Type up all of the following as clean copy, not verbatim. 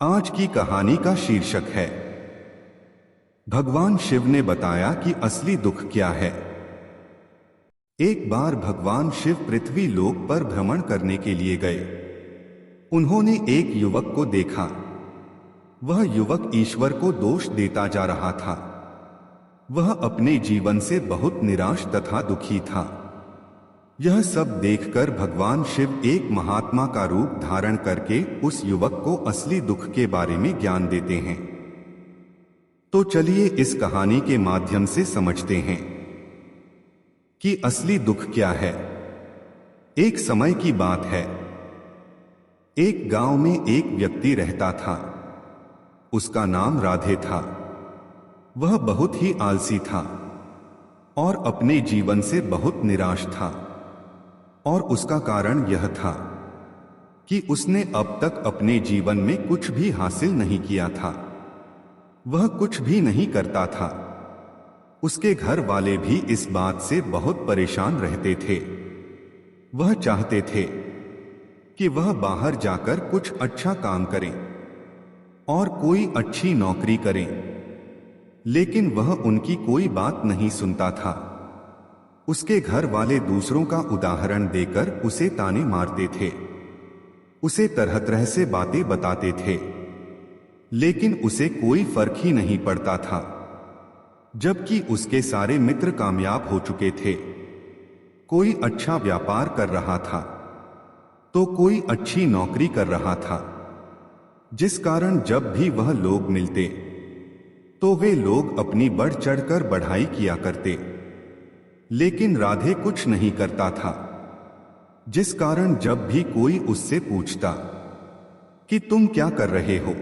आज की कहानी का शीर्षक है भगवान शिव ने बताया कि असली दुख क्या है। एक बार भगवान शिव पृथ्वी लोक पर भ्रमण करने के लिए गए। उन्होंने एक युवक को देखा। वह युवक ईश्वर को दोष देता जा रहा था। वह अपने जीवन से बहुत निराश तथा दुखी था। यह सब देखकर भगवान शिव एक महात्मा का रूप धारण करके उस युवक को असली दुख के बारे में ज्ञान देते हैं। तो चलिए इस कहानी के माध्यम से समझते हैं कि असली दुख क्या है। एक समय की बात है। एक गांव में एक व्यक्ति रहता था। उसका नाम राधे था। वह बहुत ही आलसी था और अपने जीवन से बहुत निराश था। और उसका कारण यह था कि उसने अब तक अपने जीवन में कुछ भी हासिल नहीं किया था। वह कुछ भी नहीं करता था। उसके घर वाले भी इस बात से बहुत परेशान रहते थे। वह चाहते थे कि वह बाहर जाकर कुछ अच्छा काम करें और कोई अच्छी नौकरी करें, लेकिन वह उनकी कोई बात नहीं सुनता था। उसके घर वाले दूसरों का उदाहरण देकर उसे ताने मारते थे, उसे तरह तरह से बातें बताते थे, लेकिन उसे कोई फर्क ही नहीं पड़ता था। जबकि उसके सारे मित्र कामयाब हो चुके थे। कोई अच्छा व्यापार कर रहा था तो कोई अच्छी नौकरी कर रहा था, जिस कारण जब भी वह लोग मिलते तो वे लोग अपनी बढ़ चढ़कर बढ़ाई किया करते। लेकिन राधे कुछ नहीं करता था, जिस कारण जब भी कोई उससे पूछता कि तुम क्या कर रहे हो,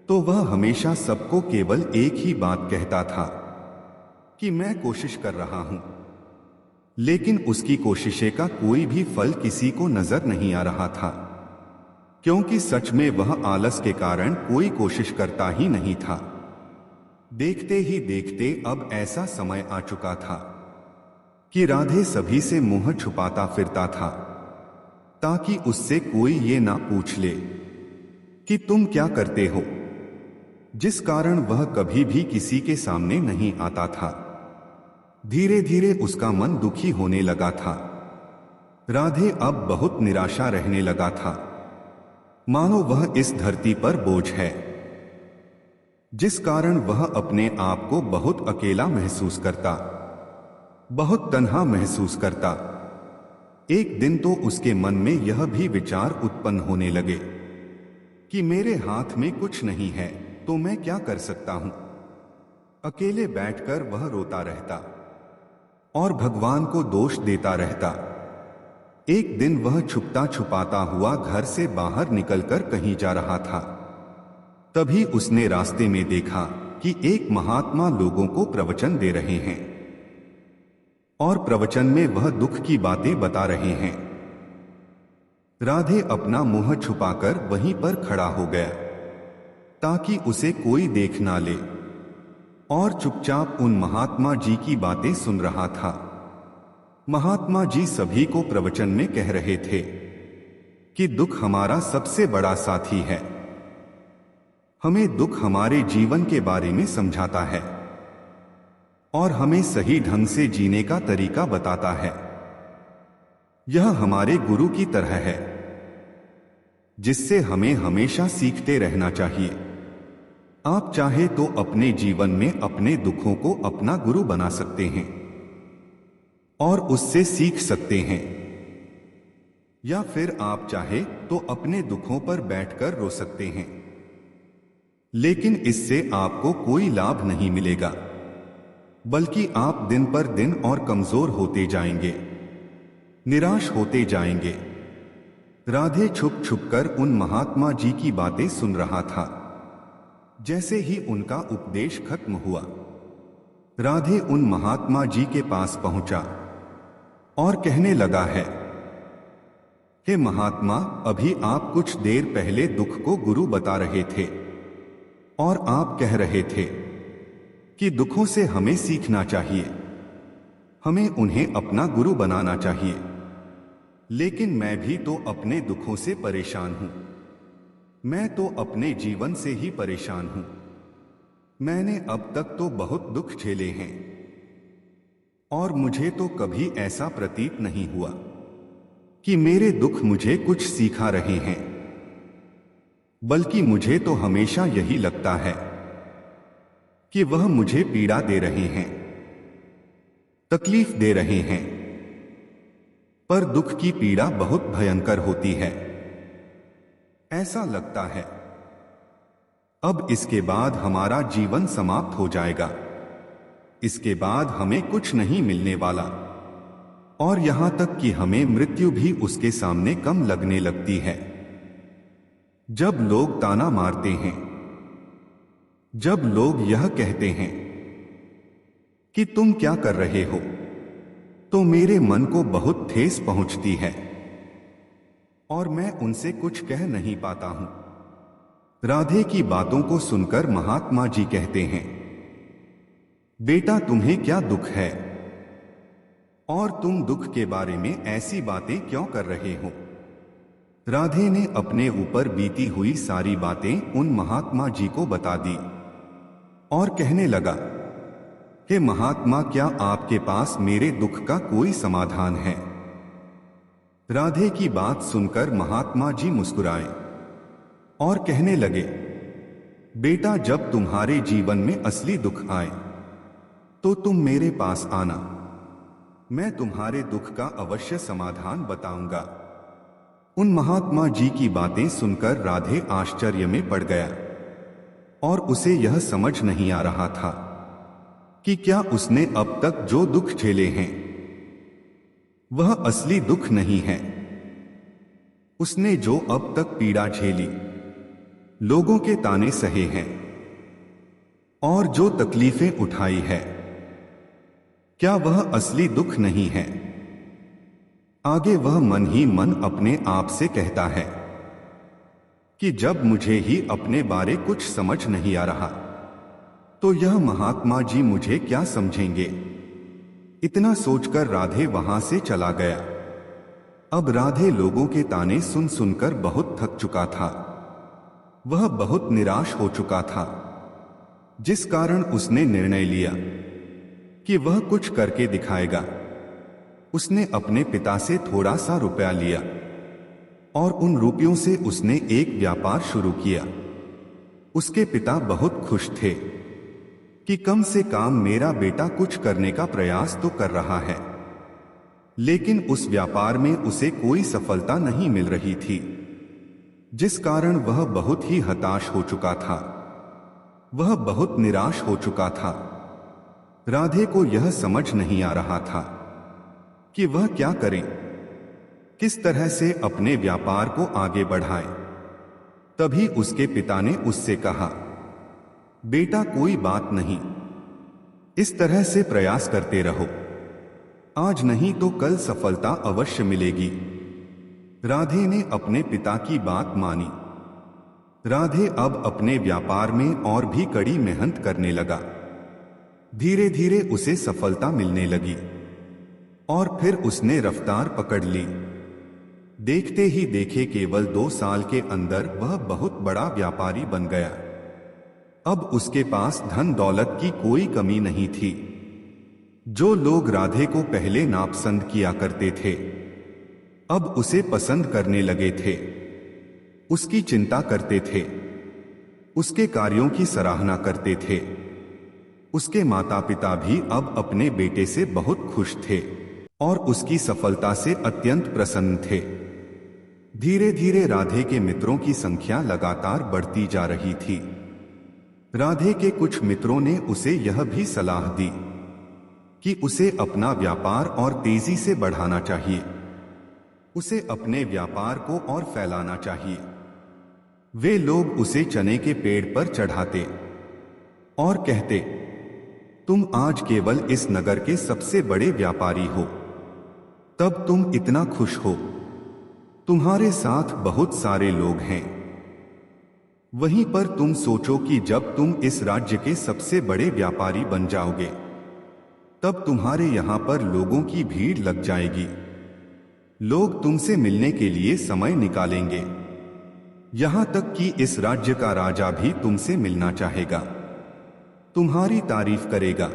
तो वह हमेशा सबको केवल एक ही बात कहता था कि मैं कोशिश कर रहा हूं। लेकिन उसकी कोशिशें का कोई भी फल किसी को नजर नहीं आ रहा था, क्योंकि सच में वह आलस के कारण कोई कोशिश करता ही नहीं था। देखते ही देखते अब ऐसा समय आ चुका था कि राधे सभी से मुंह छुपाता फिरता था, ताकि उससे कोई ये ना पूछ ले कि तुम क्या करते हो, जिस कारण वह कभी भी किसी के सामने नहीं आता था। धीरे धीरे उसका मन दुखी होने लगा था। राधे अब बहुत निराशा रहने लगा था, मानो वह इस धरती पर बोझ है, जिस कारण वह अपने आप को बहुत अकेला महसूस करता, बहुत तन्हा महसूस करता। एक दिन तो उसके मन में यह भी विचार उत्पन्न होने लगे कि मेरे हाथ में कुछ नहीं है तो मैं क्या कर सकता हूं। अकेले बैठकर वह रोता रहता और भगवान को दोष देता रहता। एक दिन वह छुपता छुपाता हुआ घर से बाहर निकलकर कहीं जा रहा था। तभी उसने रास्ते में देखा कि एक महात्मा लोगों को प्रवचन दे रहे हैं और प्रवचन में वह दुख की बातें बता रहे हैं। राधे अपना मुंह छुपाकर वहीं पर खड़ा हो गया ताकि उसे कोई देख ना ले, और चुपचाप उन महात्मा जी की बातें सुन रहा था। महात्मा जी सभी को प्रवचन में कह रहे थे कि दुख हमारा सबसे बड़ा साथी है। हमें दुख हमारे जीवन के बारे में समझाता है और हमें सही ढंग से जीने का तरीका बताता है। यह हमारे गुरु की तरह है, जिससे हमें हमेशा सीखते रहना चाहिए। आप चाहे तो अपने जीवन में अपने दुखों को अपना गुरु बना सकते हैं और उससे सीख सकते हैं, या फिर आप चाहे तो अपने दुखों पर बैठकर रो सकते हैं, लेकिन इससे आपको कोई लाभ नहीं मिलेगा, बल्कि आप दिन पर दिन और कमजोर होते जाएंगे, निराश होते जाएंगे। राधे छुप छुपकर उन महात्मा जी की बातें सुन रहा था। जैसे ही उनका उपदेश खत्म हुआ, राधे उन महात्मा जी के पास पहुंचा और कहने लगा है, हे महात्मा, अभी आप कुछ देर पहले दुख को गुरु बता रहे थे और आप कह रहे थे कि दुखों से हमें सीखना चाहिए, हमें उन्हें अपना गुरु बनाना चाहिए। लेकिन मैं भी तो अपने दुखों से परेशान हूं। मैं तो अपने जीवन से ही परेशान हूं। मैंने अब तक तो बहुत दुख झेले हैं और मुझे तो कभी ऐसा प्रतीत नहीं हुआ कि मेरे दुख मुझे कुछ सिखा रहे हैं, बल्कि मुझे तो हमेशा यही लगता है कि वह मुझे पीड़ा दे रहे हैं, तकलीफ दे रहे हैं। पर दुख की पीड़ा बहुत भयंकर होती है। ऐसा लगता है अब इसके बाद हमारा जीवन समाप्त हो जाएगा, इसके बाद हमें कुछ नहीं मिलने वाला, और यहां तक कि हमें मृत्यु भी उसके सामने कम लगने लगती है। जब लोग ताना मारते हैं, जब लोग यह कहते हैं कि तुम क्या कर रहे हो, तो मेरे मन को बहुत ठेस पहुंचती है और मैं उनसे कुछ कह नहीं पाता हूं। राधे की बातों को सुनकर महात्मा जी कहते हैं, बेटा तुम्हें क्या दुख है और तुम दुख के बारे में ऐसी बातें क्यों कर रहे हो। राधे ने अपने ऊपर बीती हुई सारी बातें उन महात्मा जी को बता दी और कहने लगा कि महात्मा, क्या आपके पास मेरे दुख का कोई समाधान है। राधे की बात सुनकर महात्मा जी मुस्कुराए और कहने लगे, बेटा जब तुम्हारे जीवन में असली दुख आए तो तुम मेरे पास आना, मैं तुम्हारे दुख का अवश्य समाधान बताऊंगा। उन महात्मा जी की बातें सुनकर राधे आश्चर्य में पड़ गया और उसे यह समझ नहीं आ रहा था कि क्या उसने अब तक जो दुख झेले हैं वह असली दुख नहीं है। उसने जो अब तक पीड़ा झेली, लोगों के ताने सहे हैं और जो तकलीफें उठाई है, क्या वह असली दुख नहीं है। आगे वह मन ही मन अपने आप से कहता है कि जब मुझे ही अपने बारे कुछ समझ नहीं आ रहा तो यह महात्मा जी मुझे क्या समझेंगे। इतना सोचकर राधे वहां से चला गया। अब राधे लोगों के ताने सुन सुनकर बहुत थक चुका था। वह बहुत निराश हो चुका था, जिस कारण उसने निर्णय लिया कि वह कुछ करके दिखाएगा। उसने अपने पिता से थोड़ा सा रुपया लिया और उन रुपयों से उसने एक व्यापार शुरू किया। उसके पिता बहुत खुश थे कि कम से कम मेरा बेटा कुछ करने का प्रयास तो कर रहा है, लेकिन उस व्यापार में उसे कोई सफलता नहीं मिल रही थी, जिस कारण वह बहुत ही हताश हो चुका था। वह बहुत निराश हो चुका था। राधे को यह समझ नहीं आ रहा था कि वह क्या करे, किस तरह से अपने व्यापार को आगे बढ़ाए। तभी उसके पिता ने उससे कहा, बेटा कोई बात नहीं, इस तरह से प्रयास करते रहो, आज नहीं तो कल सफलता अवश्य मिलेगी। राधे ने अपने पिता की बात मानी। राधे अब अपने व्यापार में और भी कड़ी मेहनत करने लगा। धीरे धीरे उसे सफलता मिलने लगी और फिर उसने रफ्तार पकड़ ली। देखते ही देखे केवल 2 साल के अंदर वह बहुत बड़ा व्यापारी बन गया। अब उसके पास धन दौलत की कोई कमी नहीं थी। जो लोग राधे को पहले नापसंद किया करते थे, अब उसे पसंद करने लगे थे, उसकी चिंता करते थे, उसके कार्यों की सराहना करते थे। उसके माता पिता भी अब अपने बेटे से बहुत खुश थे और उसकी सफलता से अत्यंत प्रसन्न थे। धीरे धीरे राधे के मित्रों की संख्या लगातार बढ़ती जा रही थी। राधे के कुछ मित्रों ने उसे यह भी सलाह दी कि उसे अपना व्यापार और तेजी से बढ़ाना चाहिए, उसे अपने व्यापार को और फैलाना चाहिए। वे लोग उसे चने के पेड़ पर चढ़ाते और कहते, तुम आज केवल इस नगर के सबसे बड़े व्यापारी हो, तब तुम इतना खुश हो, तुम्हारे साथ बहुत सारे लोग हैं। वहीं पर तुम सोचो कि जब तुम इस राज्य के सबसे बड़े व्यापारी बन जाओगे, तब तुम्हारे यहां पर लोगों की भीड़ लग जाएगी। लोग तुमसे मिलने के लिए समय निकालेंगे। यहां तक कि इस राज्य का राजा भी तुमसे मिलना चाहेगा, तुम्हारी तारीफ करेगा,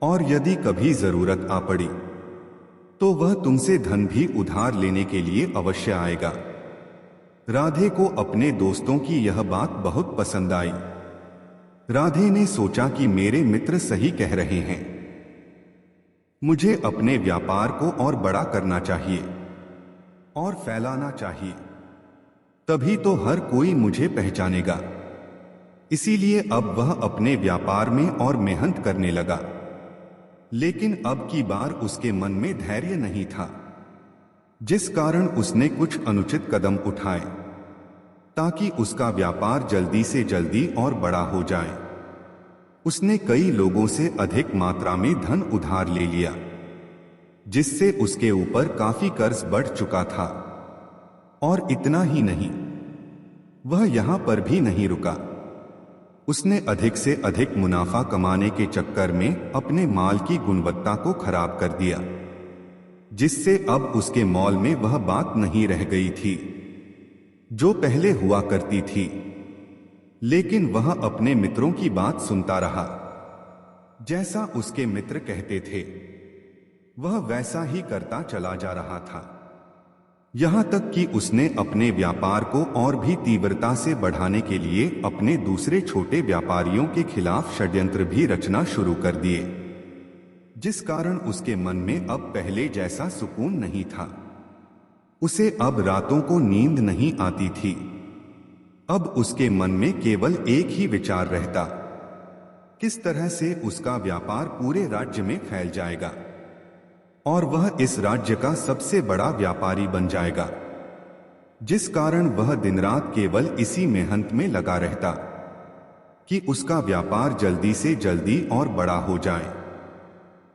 और यदि कभी जरूरत आ पड़ी तो वह तुमसे धन भी उधार लेने के लिए अवश्य आएगा। राधे को अपने दोस्तों की यह बात बहुत पसंद आई। राधे ने सोचा कि मेरे मित्र सही कह रहे हैं, मुझे अपने व्यापार को और बड़ा करना चाहिए और फैलाना चाहिए, तभी तो हर कोई मुझे पहचानेगा। इसीलिए अब वह अपने व्यापार में और मेहनत करने लगा। लेकिन अब की बार उसके मन में धैर्य नहीं था, जिस कारण उसने कुछ अनुचित कदम उठाए ताकि उसका व्यापार जल्दी से जल्दी और बड़ा हो जाए। उसने कई लोगों से अधिक मात्रा में धन उधार ले लिया, जिससे उसके ऊपर काफी कर्ज बढ़ चुका था। और इतना ही नहीं, वह यहां पर भी नहीं रुका। उसने अधिक से अधिक मुनाफा कमाने के चक्कर में अपने माल की गुणवत्ता को खराब कर दिया, जिससे अब उसके मॉल में वह बात नहीं रह गई थी जो पहले हुआ करती थी। लेकिन वह अपने मित्रों की बात सुनता रहा। जैसा उसके मित्र कहते थे वह वैसा ही करता चला जा रहा था, यहां तक कि उसने अपने व्यापार को और भी तीव्रता से बढ़ाने के लिए अपने दूसरे छोटे व्यापारियों के खिलाफ षड्यंत्र भी रचना शुरू कर दिए, जिस कारण उसके मन में अब पहले जैसा सुकून नहीं था। उसे अब रातों को नींद नहीं आती थी। अब उसके मन में केवल एक ही विचार रहता, किस तरह से उसका व्यापार पूरे राज्य में फैल जाएगा और वह इस राज्य का सबसे बड़ा व्यापारी बन जाएगा। जिस कारण वह दिन रात केवल इसी मेहनत में लगा रहता कि उसका व्यापार जल्दी से जल्दी और बड़ा हो जाए।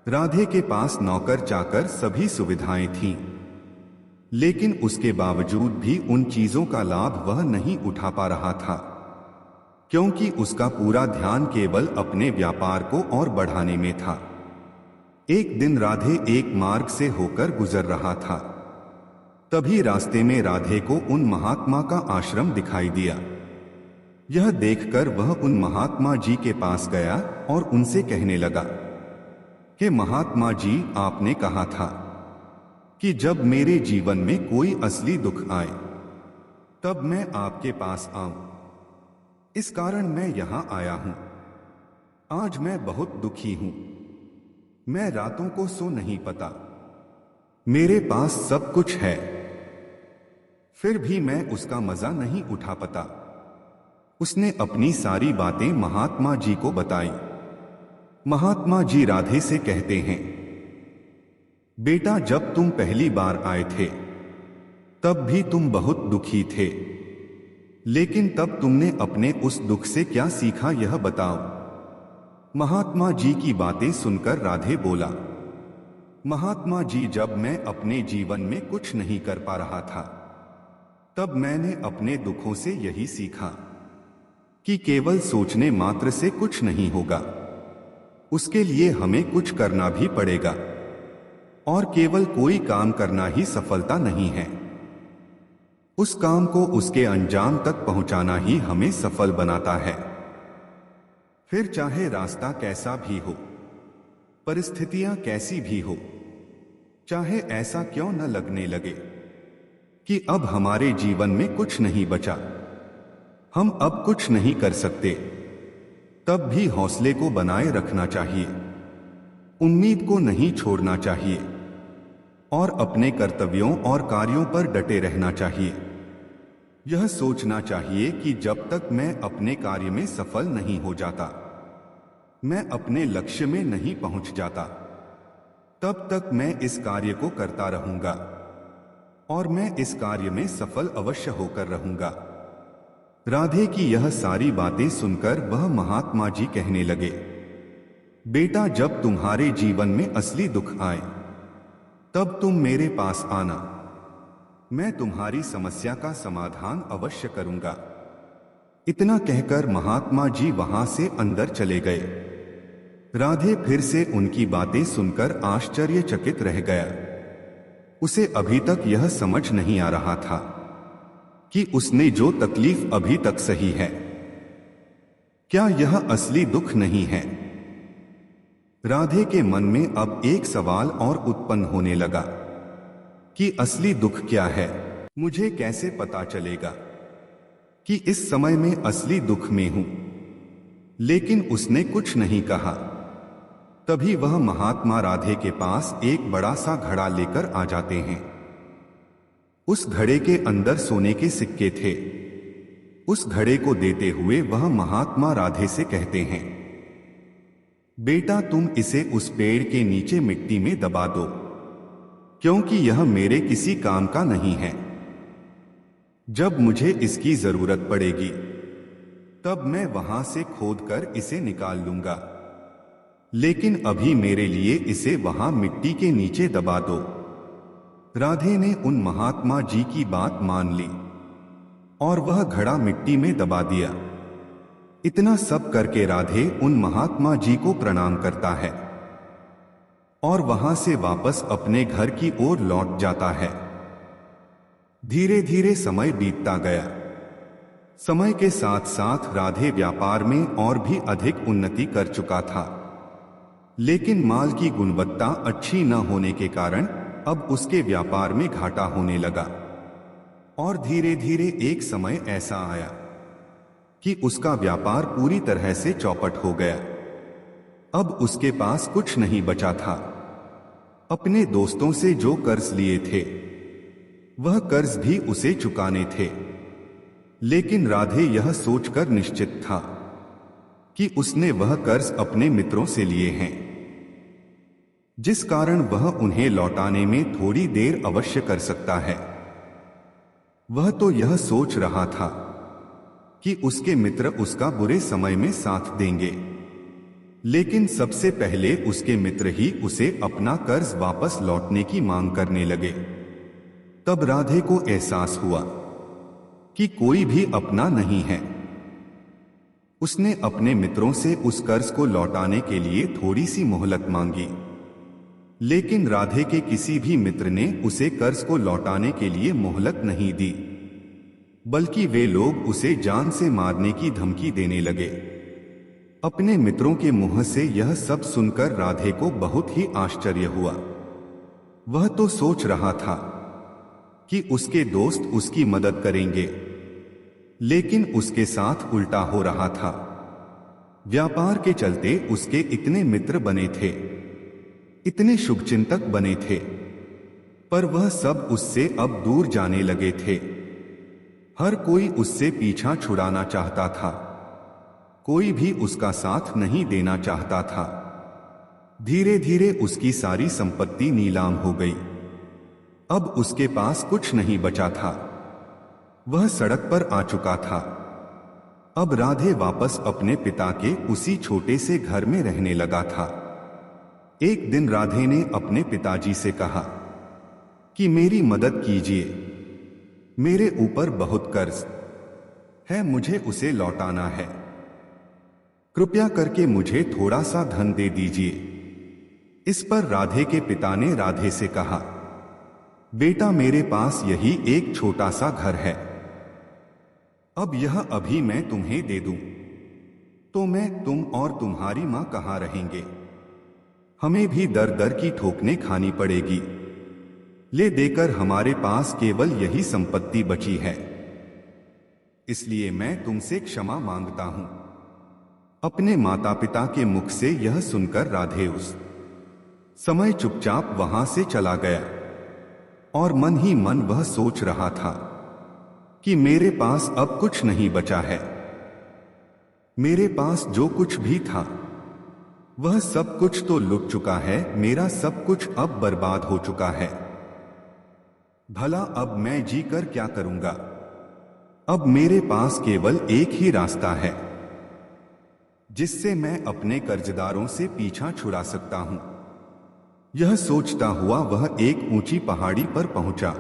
राधे के पास नौकर चाकर सभी सुविधाएं थीं, लेकिन उसके बावजूद भी उन चीजों का लाभ वह नहीं उठा पा रहा था, क्योंकि उसका पूरा ध्यान केवल अपने व्यापार को और बढ़ाने में था। एक दिन राधे एक मार्ग से होकर गुजर रहा था। तभी रास्ते में राधे को उन महात्मा का आश्रम दिखाई दिया। यह देखकर वह उन महात्मा जी के पास गया और उनसे कहने लगा कि महात्मा जी, आपने कहा था कि जब मेरे जीवन में कोई असली दुख आए तब मैं आपके पास आऊं। इस कारण मैं यहां आया हूं। आज मैं बहुत दुखी हूं। मैं रातों को सो नहीं पाता। मेरे पास सब कुछ है, फिर भी मैं उसका मजा नहीं उठा पाता। उसने अपनी सारी बातें महात्मा जी को बताई। महात्मा जी राधे से कहते हैं, बेटा, जब तुम पहली बार आए थे तब भी तुम बहुत दुखी थे, लेकिन तब तुमने अपने उस दुख से क्या सीखा यह बताओ। महात्मा जी की बातें सुनकर राधे बोला, महात्मा जी, जब मैं अपने जीवन में कुछ नहीं कर पा रहा था तब मैंने अपने दुखों से यही सीखा कि केवल सोचने मात्र से कुछ नहीं होगा, उसके लिए हमें कुछ करना भी पड़ेगा और केवल कोई काम करना ही सफलता नहीं है। उस काम को उसके अंजाम तक पहुंचाना ही हमें सफल बनाता है। फिर चाहे रास्ता कैसा भी हो, परिस्थितियां कैसी भी हो, चाहे ऐसा क्यों न लगने लगे कि अब हमारे जीवन में कुछ नहीं बचा, हम अब कुछ नहीं कर सकते, तब भी हौसले को बनाए रखना चाहिए, उम्मीद को नहीं छोड़ना चाहिए और अपने कर्तव्यों और कार्यों पर डटे रहना चाहिए। यह सोचना चाहिए कि जब तक मैं अपने कार्य में सफल नहीं हो जाता, मैं अपने लक्ष्य में नहीं पहुंच जाता, तब तक मैं इस कार्य को करता रहूंगा और मैं इस कार्य में सफल अवश्य होकर रहूंगा। राधे की यह सारी बातें सुनकर वह महात्मा जी कहने लगे, बेटा, जब तुम्हारे जीवन में असली दुख आए तब तुम मेरे पास आना, मैं तुम्हारी समस्या का समाधान अवश्य करूंगा। इतना कहकर महात्मा जी वहां से अंदर चले गए। राधे फिर से उनकी बातें सुनकर आश्चर्यचकित रह गया। उसे अभी तक यह समझ नहीं आ रहा था कि उसने जो तकलीफ अभी तक सही है, क्या यह असली दुख नहीं है? राधे के मन में अब एक सवाल और उत्पन्न होने लगा कि असली दुख क्या है? मुझे कैसे पता चलेगा कि इस समय में असली दुख में हूं? लेकिन उसने कुछ नहीं कहा। तभी वह महात्मा राधे के पास एक बड़ा सा घड़ा लेकर आ जाते हैं। उस घड़े के अंदर सोने के सिक्के थे। उस घड़े को देते हुए वह महात्मा राधे से कहते हैं, बेटा तुम इसे उस पेड़ के नीचे मिट्टी में दबा दो, क्योंकि यह मेरे किसी काम का नहीं है। जब मुझे इसकी जरूरत पड़ेगी तब मैं वहां से खोदकर इसे निकाल लूंगा, लेकिन अभी मेरे लिए इसे वहां मिट्टी के नीचे दबा दो। राधे ने उन महात्मा जी की बात मान ली और वह घड़ा मिट्टी में दबा दिया। इतना सब करके राधे उन महात्मा जी को प्रणाम करता है और वहां से वापस अपने घर की ओर लौट जाता है। धीरे धीरे समय बीतता गया। समय के साथ साथ राधे व्यापार में और भी अधिक उन्नति कर चुका था, लेकिन माल की गुणवत्ता अच्छी न होने के कारण अब उसके व्यापार में घाटा होने लगा। और धीरे धीरे एक समय ऐसा आया कि उसका व्यापार पूरी तरह से चौपट हो गया। अब उसके पास कुछ नहीं बचा था। अपने दोस्तों से जो कर्ज लिए थे वह कर्ज भी उसे चुकाने थे, लेकिन राधे यह सोचकर निश्चित था कि उसने वह कर्ज अपने मित्रों से लिए हैं, जिस कारण वह उन्हें लौटाने में थोड़ी देर अवश्य कर सकता है। वह तो यह सोच रहा था कि उसके मित्र उसका बुरे समय में साथ देंगे, लेकिन सबसे पहले उसके मित्र ही उसे अपना कर्ज वापस लौटने की मांग करने लगे। तब राधे को एहसास हुआ कि कोई भी अपना नहीं है। उसने अपने मित्रों से उस कर्ज को लौटाने के लिए थोड़ी सी मोहलत मांगी, लेकिन राधे के किसी भी मित्र ने उसे कर्ज को लौटाने के लिए मोहलत नहीं दी, बल्कि वे लोग उसे जान से मारने की धमकी देने लगे। अपने मित्रों के मुंह से यह सब सुनकर राधे को बहुत ही आश्चर्य हुआ। वह तो सोच रहा था कि उसके दोस्त उसकी मदद करेंगे, लेकिन उसके साथ उल्टा हो रहा था। व्यापार के चलते उसके इतने मित्र बने थे, इतने शुभचिंतक बने थे, पर वह सब उससे अब दूर जाने लगे थे। हर कोई उससे पीछा छुड़ाना चाहता था, कोई भी उसका साथ नहीं देना चाहता था। धीरे धीरे उसकी सारी संपत्ति नीलाम हो गई। अब उसके पास कुछ नहीं बचा था। वह सड़क पर आ चुका था। अब राधे वापस अपने पिता के उसी छोटे से घर में रहने लगा था। एक दिन राधे ने अपने पिताजी से कहा कि मेरी मदद कीजिए, मेरे ऊपर बहुत कर्ज है, मुझे उसे लौटाना है। कृपया करके मुझे थोड़ा सा धन दे दीजिए। इस पर राधे के पिता ने राधे से कहा, बेटा मेरे पास यही एक छोटा सा घर है। अब यह अभी मैं तुम्हें दे दूं तो मैं, तुम और तुम्हारी मां कहां रहेंगे? हमें भी दर दर की ठोकरें खानी पड़ेगी। ले देकर हमारे पास केवल यही संपत्ति बची है, इसलिए मैं तुमसे क्षमा मांगता हूं। अपने माता पिता के मुख से यह सुनकर राधे उस समय चुपचाप वहां से चला गया और मन ही मन वह सोच रहा था कि मेरे पास अब कुछ नहीं बचा है। मेरे पास जो कुछ भी था वह सब कुछ तो लुट चुका है। मेरा सब कुछ अब बर्बाद हो चुका है। भला अब मैं जीकर क्या करूंगा? अब मेरे पास केवल एक ही रास्ता है जिससे मैं अपने कर्जदारों से पीछा छुड़ा सकता हूं। यह सोचता हुआ वह एक ऊंची पहाड़ी पर पहुंचा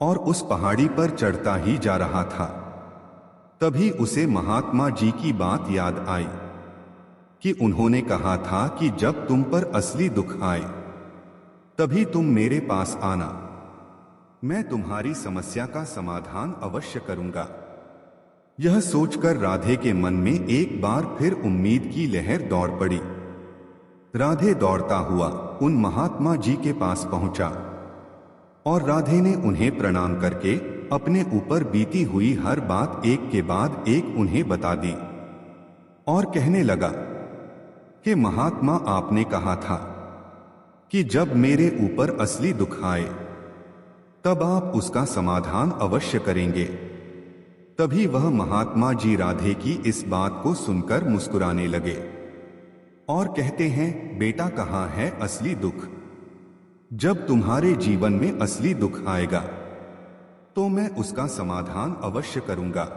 और उस पहाड़ी पर चढ़ता ही जा रहा था। तभी उसे महात्मा जी की बात याद आई कि उन्होंने कहा था कि जब तुम पर असली दुख आए तभी तुम मेरे पास आना। मैं तुम्हारी समस्या का समाधान अवश्य करूंगा। यह सोचकर राधे के मन में एक बार फिर उम्मीद की लहर दौड़ पड़ी। राधे दौड़ता हुआ उन महात्मा जी के पास पहुंचा और राधे ने उन्हें प्रणाम करके अपने ऊपर बीती हुई हर बात एक के बाद एक उन्हें बता दी और कहने लगा कि महात्मा, आपने कहा था कि जब मेरे ऊपर असली दुख आए तब आप उसका समाधान अवश्य करेंगे। तभी वह महात्मा जी राधे की इस बात को सुनकर मुस्कुराने लगे और कहते हैं, बेटा, कहाँ है असली दुख? जब तुम्हारे जीवन में असली दुख आएगा तो मैं उसका समाधान अवश्य करूंगा।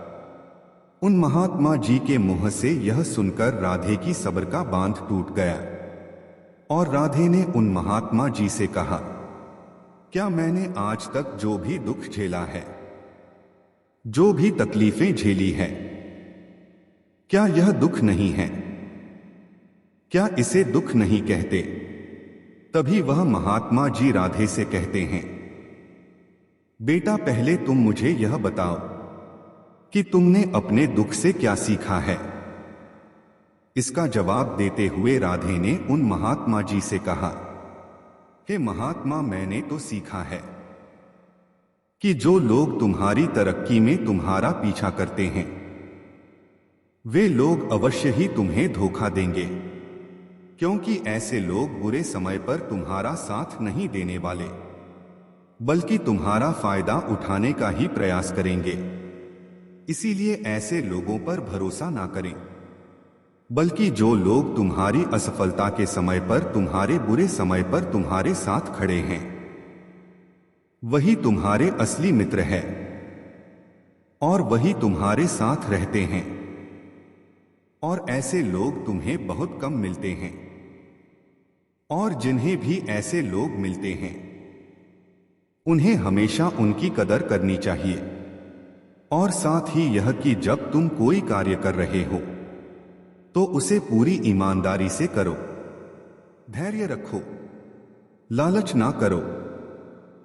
उन महात्मा जी के मुंह से यह सुनकर राधे की सब्र का बांध टूट गया और राधे ने उन महात्मा जी से कहा, क्या मैंने आज तक जो भी दुख झेला है, जो भी तकलीफें झेली है, क्या यह दुख नहीं है? क्या इसे दुख नहीं कहते? तभी वह महात्मा जी राधे से कहते हैं, बेटा, पहले तुम मुझे यह बताओ कि तुमने अपने दुख से क्या सीखा है। इसका जवाब देते हुए राधे ने उन महात्मा जी से कहा कि महात्मा, मैंने तो सीखा है कि जो लोग तुम्हारी तरक्की में तुम्हारा पीछा करते हैं वे लोग अवश्य ही तुम्हें धोखा देंगे, क्योंकि ऐसे लोग बुरे समय पर तुम्हारा साथ नहीं देने वाले, बल्कि तुम्हारा फायदा उठाने का ही प्रयास करेंगे। इसीलिए ऐसे लोगों पर भरोसा ना करें, बल्कि जो लोग तुम्हारी असफलता के समय पर, तुम्हारे बुरे समय पर तुम्हारे साथ खड़े हैं, वही तुम्हारे असली मित्र है और वही तुम्हारे साथ रहते हैं। और ऐसे लोग तुम्हें बहुत कम मिलते हैं, और जिन्हें भी ऐसे लोग मिलते हैं उन्हें हमेशा उनकी कदर करनी चाहिए। और साथ ही यह कि जब तुम कोई कार्य कर रहे हो तो उसे पूरी ईमानदारी से करो, धैर्य रखो, लालच ना करो,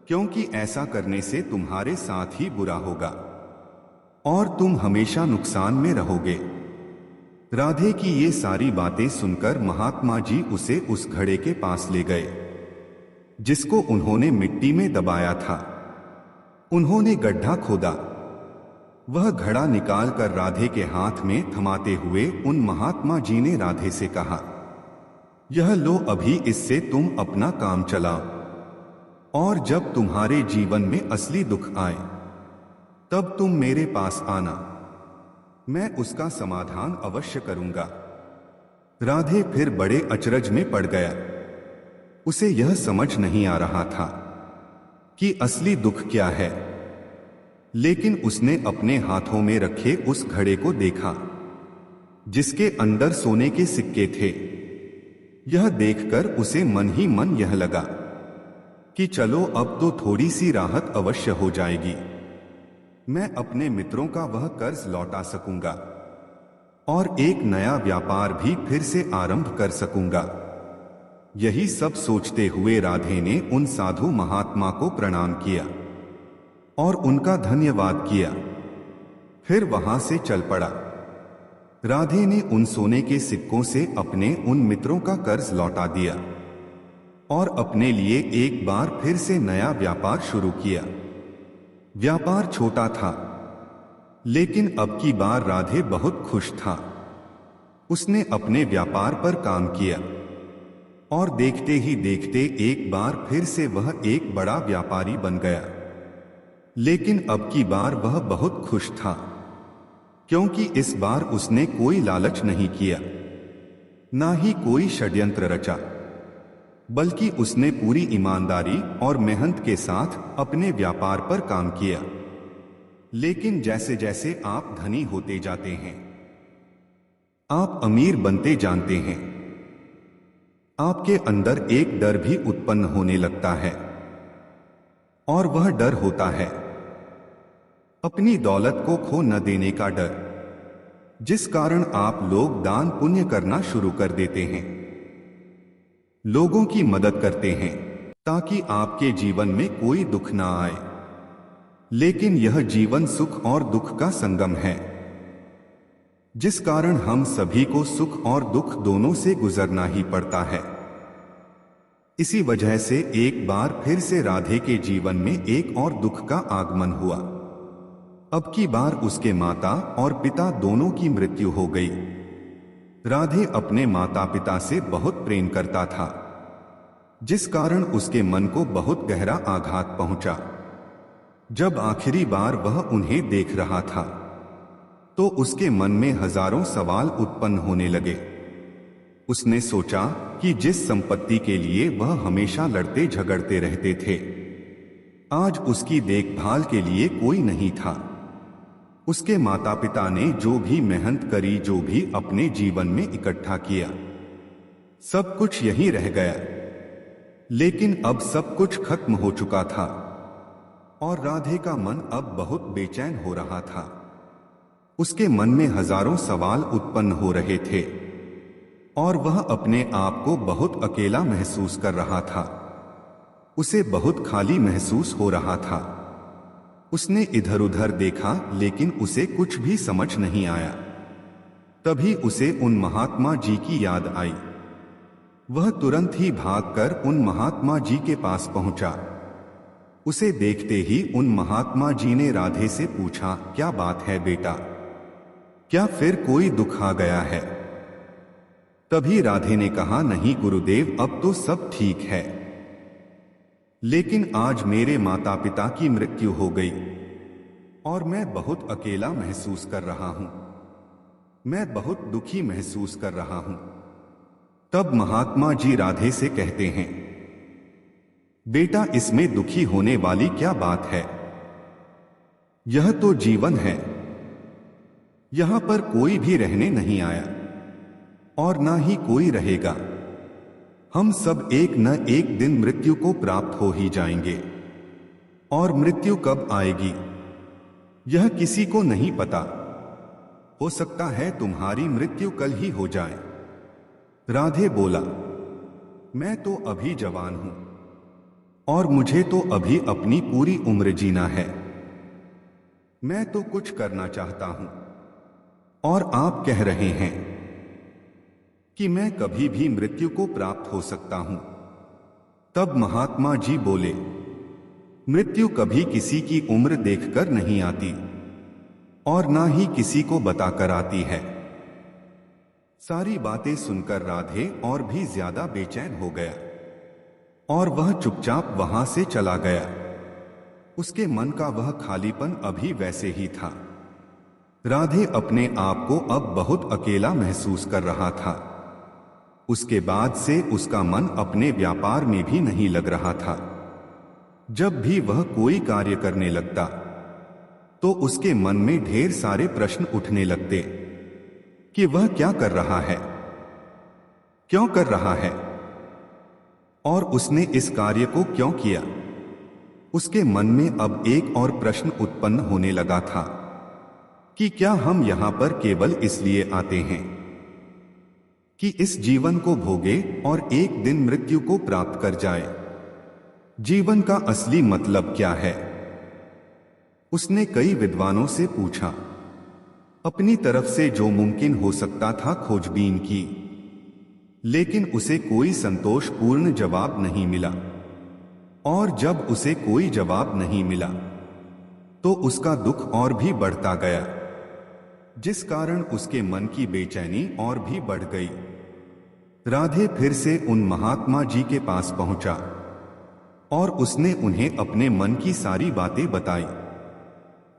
क्योंकि ऐसा करने से तुम्हारे साथ ही बुरा होगा और तुम हमेशा नुकसान में रहोगे। राधे की ये सारी बातें सुनकर महात्मा जी उसे उस घड़े के पास ले गए जिसको उन्होंने मिट्टी में दबाया था। उन्होंने गड्ढा खोदा, वह घड़ा निकालकर राधे के हाथ में थमाते हुए उन महात्मा जी ने राधे से कहा, यह लो, अभी इससे तुम अपना काम चलाओ और जब तुम्हारे जीवन में असली दुख आए तब तुम मेरे पास आना, मैं उसका समाधान अवश्य करूंगा। राधे फिर बड़े अचरज में पड़ गया। उसे यह समझ नहीं आ रहा था कि असली दुख क्या है, लेकिन उसने अपने हाथों में रखे उस घड़े को देखा जिसके अंदर सोने के सिक्के थे। यह देखकर उसे मन ही मन यह लगा कि चलो, अब तो थोड़ी सी राहत अवश्य हो जाएगी, मैं अपने मित्रों का वह कर्ज लौटा सकूंगा और एक नया व्यापार भी फिर से आरंभ कर सकूंगा। यही सब सोचते हुए राधे ने उन साधु महात्मा को प्रणाम किया और उनका धन्यवाद किया। फिर वहां से चल पड़ा। राधे ने उन सोने के सिक्कों से अपने उन मित्रों का कर्ज लौटा दिया और अपने लिए एक बार फिर से नया व्यापार शुरू किया। व्यापार छोटा था, लेकिन अब की बार राधे बहुत खुश था। उसने अपने व्यापार पर काम किया और देखते ही देखते एक बार फिर से वह एक बड़ा व्यापारी बन गया। लेकिन अब की बार वह बहुत खुश था, क्योंकि इस बार उसने कोई लालच नहीं किया, ना ही कोई षड्यंत्र रचा, बल्कि उसने पूरी ईमानदारी और मेहनत के साथ अपने व्यापार पर काम किया। लेकिन जैसे जैसे आप धनी होते जाते हैं, आप अमीर बनते जानते हैं, आपके अंदर एक डर भी उत्पन्न होने लगता है और वह डर होता है अपनी दौलत को खो न देने का डर, जिस कारण आप लोग दान पुण्य करना शुरू कर देते हैं, लोगों की मदद करते हैं ताकि आपके जीवन में कोई दुख ना आए। लेकिन यह जीवन सुख और दुख का संगम है, जिस कारण हम सभी को सुख और दुख दोनों से गुजरना ही पड़ता है। इसी वजह से एक बार फिर से राधे के जीवन में एक और दुख का आगमन हुआ। अब की बार उसके माता और पिता दोनों की मृत्यु हो गई। राधे अपने माता पिता से बहुत प्रेम करता था, जिस कारण उसके मन को बहुत गहरा आघात पहुंचा। जब आखिरी बार वह उन्हें देख रहा था तो उसके मन में हजारों सवाल उत्पन्न होने लगे। उसने सोचा कि जिस संपत्ति के लिए वह हमेशा लड़ते झगड़ते रहते थे, आज उसकी देखभाल के लिए कोई नहीं था। उसके माता पिता ने जो भी मेहनत करी, जो भी अपने जीवन में इकट्ठा किया, सब कुछ यहीं रह गया। लेकिन अब सब कुछ खत्म हो चुका था और राधे का मन अब बहुत बेचैन हो रहा था। उसके मन में हजारों सवाल उत्पन्न हो रहे थे और वह अपने आप को बहुत अकेला महसूस कर रहा था। उसे बहुत खाली महसूस हो रहा था। उसने इधर उधर देखा, लेकिन उसे कुछ भी समझ नहीं आया। तभी उसे उन महात्मा जी की याद आई। वह तुरंत ही भागकर उन महात्मा जी के पास पहुंचा। उसे देखते ही उन महात्मा जी ने राधे से पूछा, क्या बात है बेटा, क्या फिर कोई दुख आ गया है? तभी राधे ने कहा, नहीं गुरुदेव, अब तो सब ठीक है, लेकिन आज मेरे माता पिता की मृत्यु हो गई और मैं बहुत अकेला महसूस कर रहा हूं। मैं बहुत दुखी महसूस कर रहा हूं। तब महात्मा जी राधे से कहते हैं, बेटा, इसमें दुखी होने वाली क्या बात है? यह तो जीवन है। यहां पर कोई भी रहने नहीं आया और ना ही कोई रहेगा। हम सब एक न एक दिन मृत्यु को प्राप्त हो ही जाएंगे। और मृत्यु कब आएगी यह किसी को नहीं पता। हो सकता है तुम्हारी मृत्यु कल ही हो जाए। राधे बोला, मैं तो अभी जवान हूं और मुझे तो अभी अपनी पूरी उम्र जीना है। मैं तो कुछ करना चाहता हूं और आप कह रहे हैं कि मैं कभी भी मृत्यु को प्राप्त हो सकता हूं। तब महात्मा जी बोले, मृत्यु कभी किसी की उम्र देखकर नहीं आती और ना ही किसी को बताकर आती है। सारी बातें सुनकर राधे और भी ज्यादा बेचैन हो गया और वह चुपचाप वहां से चला गया। उसके मन का वह खालीपन अभी वैसे ही था। राधे अपने आप को अब बहुत अकेला महसूस कर रहा था। उसके बाद से उसका मन अपने व्यापार में भी नहीं लग रहा था। जब भी वह कोई कार्य करने लगता तो उसके मन में ढेर सारे प्रश्न उठने लगते कि वह क्या कर रहा है, क्यों कर रहा है और उसने इस कार्य को क्यों किया। उसके मन में अब एक और प्रश्न उत्पन्न होने लगा था कि क्या हम यहां पर केवल इसलिए आते हैं कि इस जीवन को भोगे और एक दिन मृत्यु को प्राप्त कर जाए। जीवन का असली मतलब क्या है? उसने कई विद्वानों से पूछा, अपनी तरफ से जो मुमकिन हो सकता था खोजबीन की, लेकिन उसे कोई संतोषपूर्ण जवाब नहीं मिला। और जब उसे कोई जवाब नहीं मिला तो उसका दुख और भी बढ़ता गया, जिस कारण उसके मन की बेचैनी और भी बढ़ गई। राधे फिर से उन महात्मा जी के पास पहुंचा और उसने उन्हें अपने मन की सारी बातें बताई।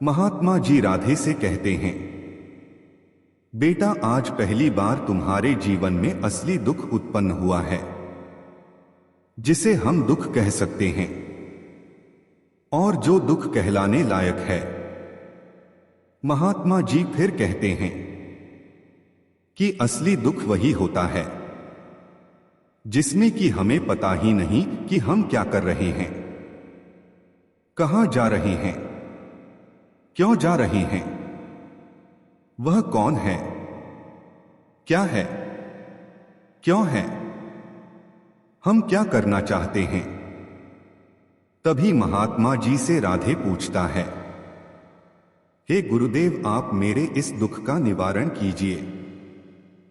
महात्मा जी राधे से कहते हैं, बेटा, आज पहली बार तुम्हारे जीवन में असली दुख उत्पन्न हुआ है, जिसे हम दुख कह सकते हैं, और जो दुख कहलाने लायक है। महात्मा जी फिर कहते हैं कि असली दुख वही होता है जिसमें कि हमें पता ही नहीं कि हम क्या कर रहे हैं, कहां जा रहे हैं, क्यों जा रहे हैं, वह कौन है, क्या है, क्यों है, हम क्या करना चाहते हैं। तभी महात्मा जी से राधे पूछता है, हे गुरुदेव, आप मेरे इस दुख का निवारण कीजिए।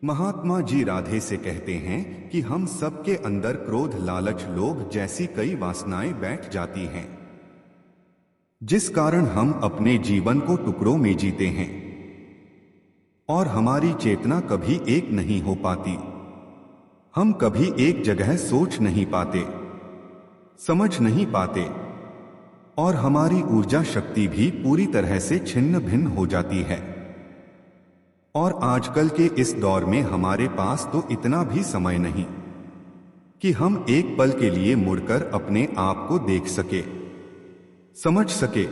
महात्मा जी राधे से कहते हैं कि हम सबके अंदर क्रोध, लालच, लोभ जैसी कई वासनाएं बैठ जाती हैं, जिस कारण हम अपने जीवन को टुकड़ों में जीते हैं और हमारी चेतना कभी एक नहीं हो पाती। हम कभी एक जगह सोच नहीं पाते, समझ नहीं पाते और हमारी ऊर्जा शक्ति भी पूरी तरह से छिन्न भिन्न हो जाती है। और आजकल के इस दौर में हमारे पास तो इतना भी समय नहीं कि हम एक पल के लिए मुड़कर अपने आप को देख सके, समझ सके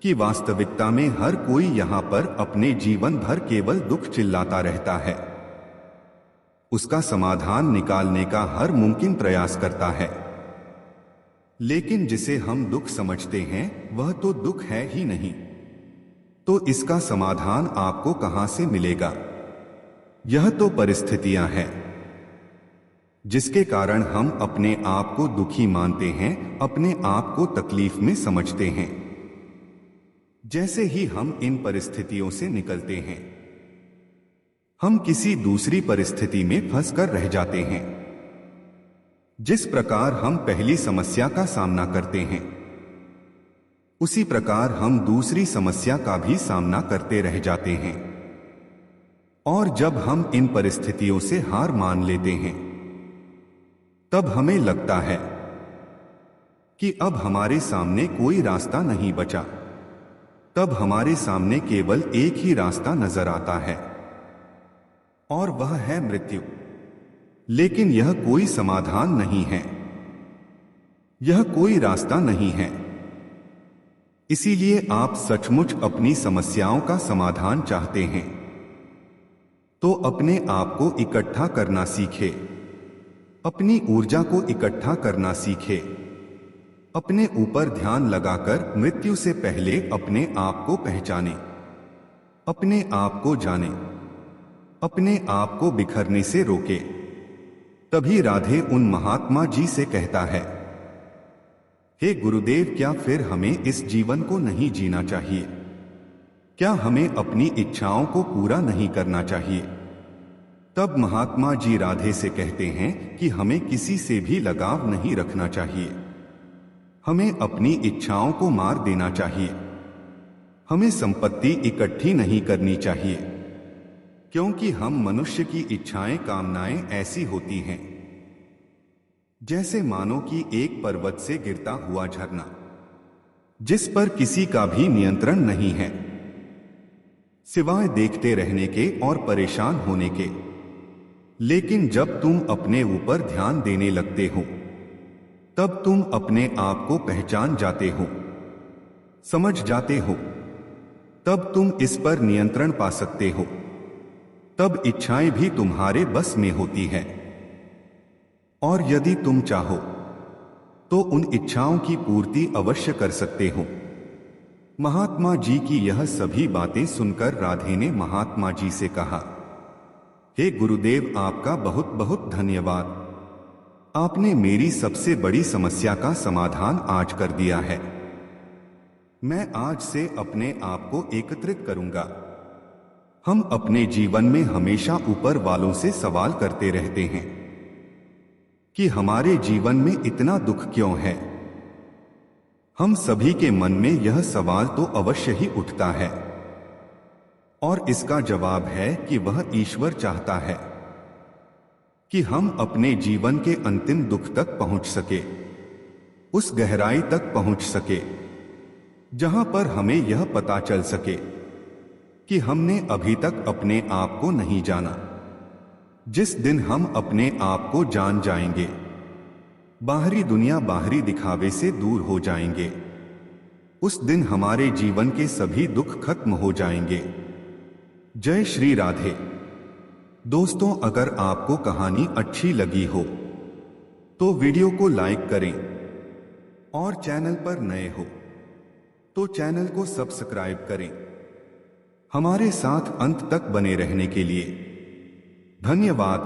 कि वास्तविकता में हर कोई यहां पर अपने जीवन भर केवल दुख चिल्लाता रहता है। उसका समाधान निकालने का हर मुमकिन प्रयास करता है, लेकिन जिसे हम दुख समझते हैं वह तो दुख है ही नहीं, तो इसका समाधान आपको कहां से मिलेगा? यह तो परिस्थितियां हैं जिसके कारण हम अपने आप को दुखी मानते हैं, अपने आप को तकलीफ में समझते हैं। जैसे ही हम इन परिस्थितियों से निकलते हैं, हम किसी दूसरी परिस्थिति में फंसकर रह जाते हैं। जिस प्रकार हम पहली समस्या का सामना करते हैं, उसी प्रकार हम दूसरी समस्या का भी सामना करते रह जाते हैं। और जब हम इन परिस्थितियों से हार मान लेते हैं, तब हमें लगता है कि अब हमारे सामने कोई रास्ता नहीं बचा। तब हमारे सामने केवल एक ही रास्ता नजर आता है और वह है मृत्यु। लेकिन यह कोई समाधान नहीं है, यह कोई रास्ता नहीं है। इसीलिए आप सचमुच अपनी समस्याओं का समाधान चाहते हैं तो अपने आप को इकट्ठा करना सीखे, अपनी ऊर्जा को इकट्ठा करना सीखे, अपने ऊपर ध्यान लगाकर मृत्यु से पहले अपने आप को पहचाने, अपने आप को जाने, अपने आप को बिखरने से रोके। तभी राधे उन महात्मा जी से कहता है, हे गुरुदेव, क्या फिर हमें इस जीवन को नहीं जीना चाहिए? क्या हमें अपनी इच्छाओं को पूरा नहीं करना चाहिए? तब महात्मा जी राधे से कहते हैं कि हमें किसी से भी लगाव नहीं रखना चाहिए, हमें अपनी इच्छाओं को मार देना चाहिए, हमें संपत्ति इकट्ठी नहीं करनी चाहिए, क्योंकि हम मनुष्य की इच्छाएं, कामनाएं ऐसी होती हैं जैसे मानो कि एक पर्वत से गिरता हुआ झरना, जिस पर किसी का भी नियंत्रण नहीं है, सिवाय देखते रहने के और परेशान होने के। लेकिन जब तुम अपने ऊपर ध्यान देने लगते हो, तब तुम अपने आप को पहचान जाते हो, समझ जाते हो, तब तुम इस पर नियंत्रण पा सकते हो। तब इच्छाएं भी तुम्हारे बस में होती है और यदि तुम चाहो तो उन इच्छाओं की पूर्ति अवश्य कर सकते हो। महात्मा जी की यह सभी बातें सुनकर राधे ने महात्मा जी से कहा, हे गुरुदेव, आपका बहुत बहुत धन्यवाद। आपने मेरी सबसे बड़ी समस्या का समाधान आज कर दिया है। मैं आज से अपने आप को एकत्रित करूंगा। हम अपने जीवन में हमेशा ऊपर वालों से सवाल करते रहते हैं कि हमारे जीवन में इतना दुख क्यों है। हम सभी के मन में यह सवाल तो अवश्य ही उठता है और इसका जवाब है कि वह ईश्वर चाहता है कि हम अपने जीवन के अंतिम दुख तक पहुंच सके, उस गहराई तक पहुंच सके जहां पर हमें यह पता चल सके कि हमने अभी तक अपने आप को नहीं जाना। जिस दिन हम अपने आप को जान जाएंगे, बाहरी दुनिया, बाहरी दिखावे से दूर हो जाएंगे, उस दिन हमारे जीवन के सभी दुख खत्म हो जाएंगे। जय श्री राधे। दोस्तों, अगर आपको कहानी अच्छी लगी हो तो वीडियो को लाइक करें और चैनल पर नए हो तो चैनल को सब्सक्राइब करें। हमारे साथ अंत तक बने रहने के लिए धन्यवाद।